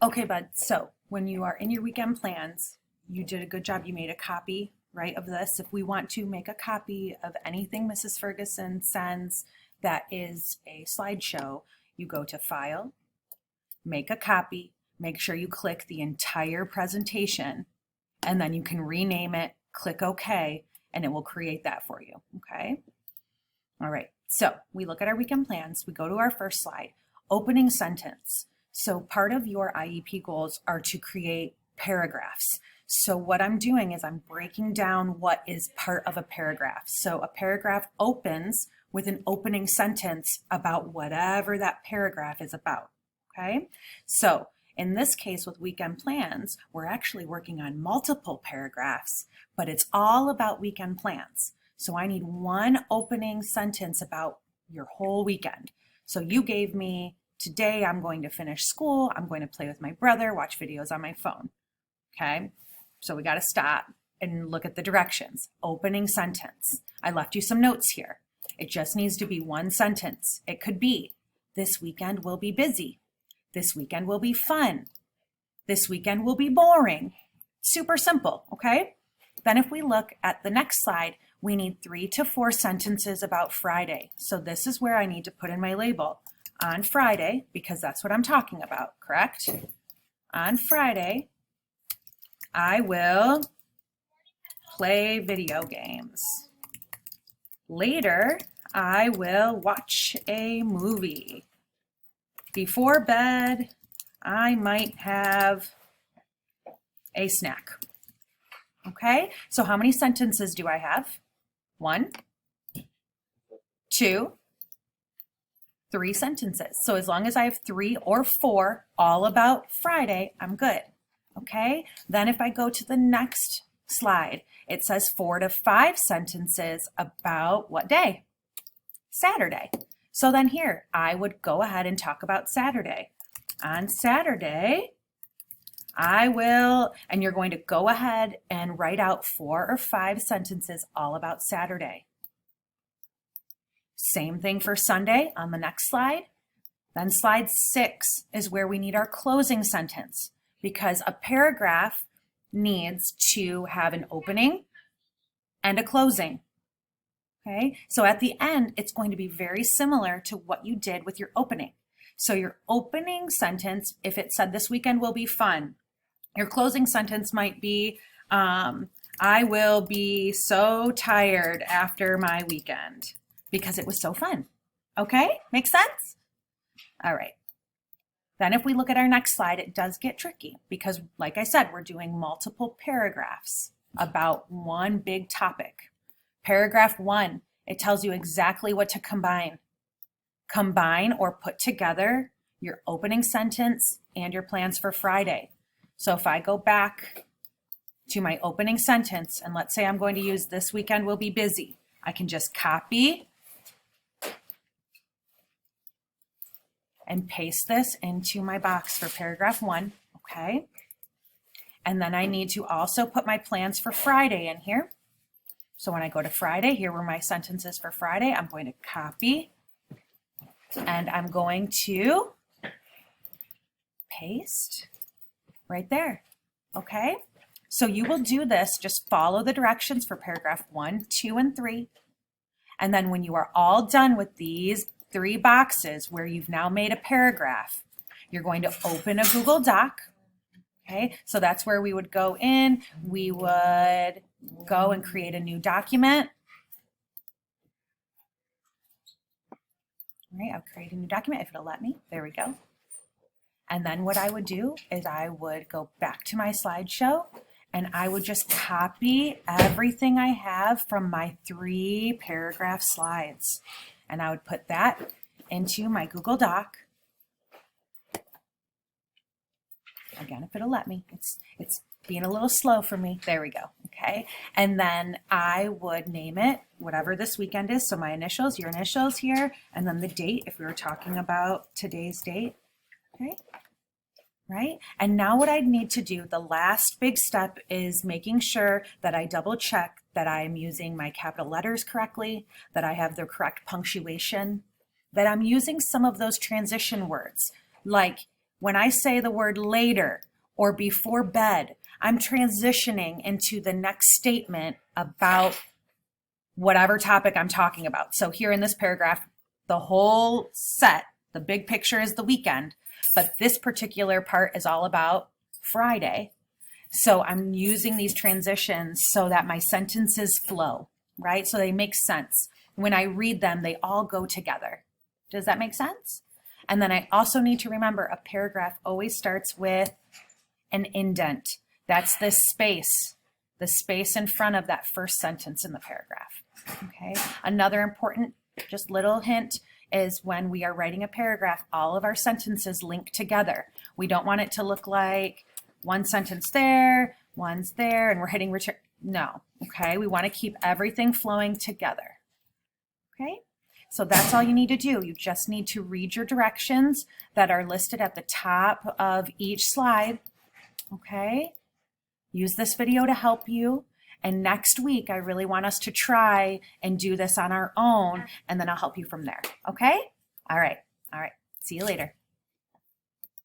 Okay, bud. So when you are in your weekend plans, you did a good job. You made a copy, right, of this. If we want to make a copy of anything Mrs. Ferguson sends that is a slideshow, you go to File, make a copy, make sure you click the entire presentation, and then you can rename it, click OK, and it will create that for you. Okay. All right. So we look at our weekend plans. We go to our first slide, opening sentence. So part of your IEP goals are to create paragraphs. So what I'm doing is I'm breaking down what is part of a paragraph. So a paragraph opens with an opening sentence about whatever that paragraph is about. Okay. So in this case with weekend plans, we're actually working on multiple paragraphs, but it's all about weekend plans. So I need one opening sentence about your whole weekend. So you gave me, today I'm going to finish school, I'm going to play with my brother, watch videos on my phone. Okay, so we got to stop and look at the directions. Opening sentence. I left you some notes here. It just needs to be one sentence. It could be, this weekend will be busy. This weekend will be fun. This weekend will be boring. Super simple, okay? Then if we look at the next slide, we need 3 to 4 sentences about Friday. So this is where I need to put in my label. On Friday, because that's what I'm talking about, correct? On Friday, I will play video games. Later, I will watch a movie. Before bed, I might have a snack. Okay, so how many sentences do I have? 1, 2, 3 sentences. So as long as I have 3 or 4 all about Friday, I'm good. Okay, then if I go to the next slide, it says 4 to 5 sentences about what day? Saturday. So then here, I would go ahead and talk about Saturday. On Saturday, I will, and you're going to go ahead and write out 4 or 5 sentences all about Saturday. Same thing for Sunday on the next slide. Then slide 6 is where we need our closing sentence, because a paragraph needs to have an opening and a closing. Okay, so at the end, it's going to be very similar to what you did with your opening. So your opening sentence, if it said this weekend will be fun, your closing sentence might be, I will be so tired after my weekend because it was so fun. Okay, makes sense? All right. Then if we look at our next slide, it does get tricky because, like I said, we're doing multiple paragraphs about one big topic. Paragraph 1, it tells you exactly what to combine. Combine or put together your opening sentence and your plans for Friday. So if I go back to my opening sentence, and let's say I'm going to use this weekend will be busy, I can just copy and paste this into my box for paragraph 1, okay? And then I need to also put my plans for Friday in here. So when I go to Friday, here were my sentences for Friday. I'm going to copy and I'm going to paste right there, okay? So you will do this, just follow the directions for paragraph 1, 2, and 3. And then when you are all done with these 3 boxes where you've now made a paragraph, you're going to open a Google Doc. Okay, so that's where we would go in. We would go and create a new document. All right, I'll create a new document if it'll let me. There we go. And then what I would do is I would go back to my slideshow and I would just copy everything I have from my 3 paragraph slides. And I would put that into my Google Doc. Again, if it'll let me, it's being a little slow for me. There we go, okay? And then I would name it whatever this weekend is. So my initials, your initials here, and then the date if we were talking about today's date, okay? Right? And now what I need to do, the last big step is making sure that I double check that I'm using my capital letters correctly, that I have the correct punctuation, that I'm using some of those transition words like When I say the word later or before bed, I'm transitioning into the next statement about whatever topic I'm talking about. So here in this paragraph, the whole set, the big picture is the weekend, but this particular part is all about Friday. So I'm using these transitions so that my sentences flow, right? So they make sense. When I read them, they all go together. Does that make sense? And then I also need to remember a paragraph always starts with an indent. That's this space, the space in front of that first sentence in the paragraph. Okay. Another important, just little hint is when we are writing a paragraph, all of our sentences link together. We don't want it to look like one sentence there, one's there, and we're hitting return. No. Okay. We want to keep everything flowing together. Okay. So that's all you need to do. You just need to read your directions that are listed at the top of each slide. Okay. Use this video to help you. And next week, I really want us to try and do this on our own, and then I'll help you from there. Okay? All right. All right. See you later.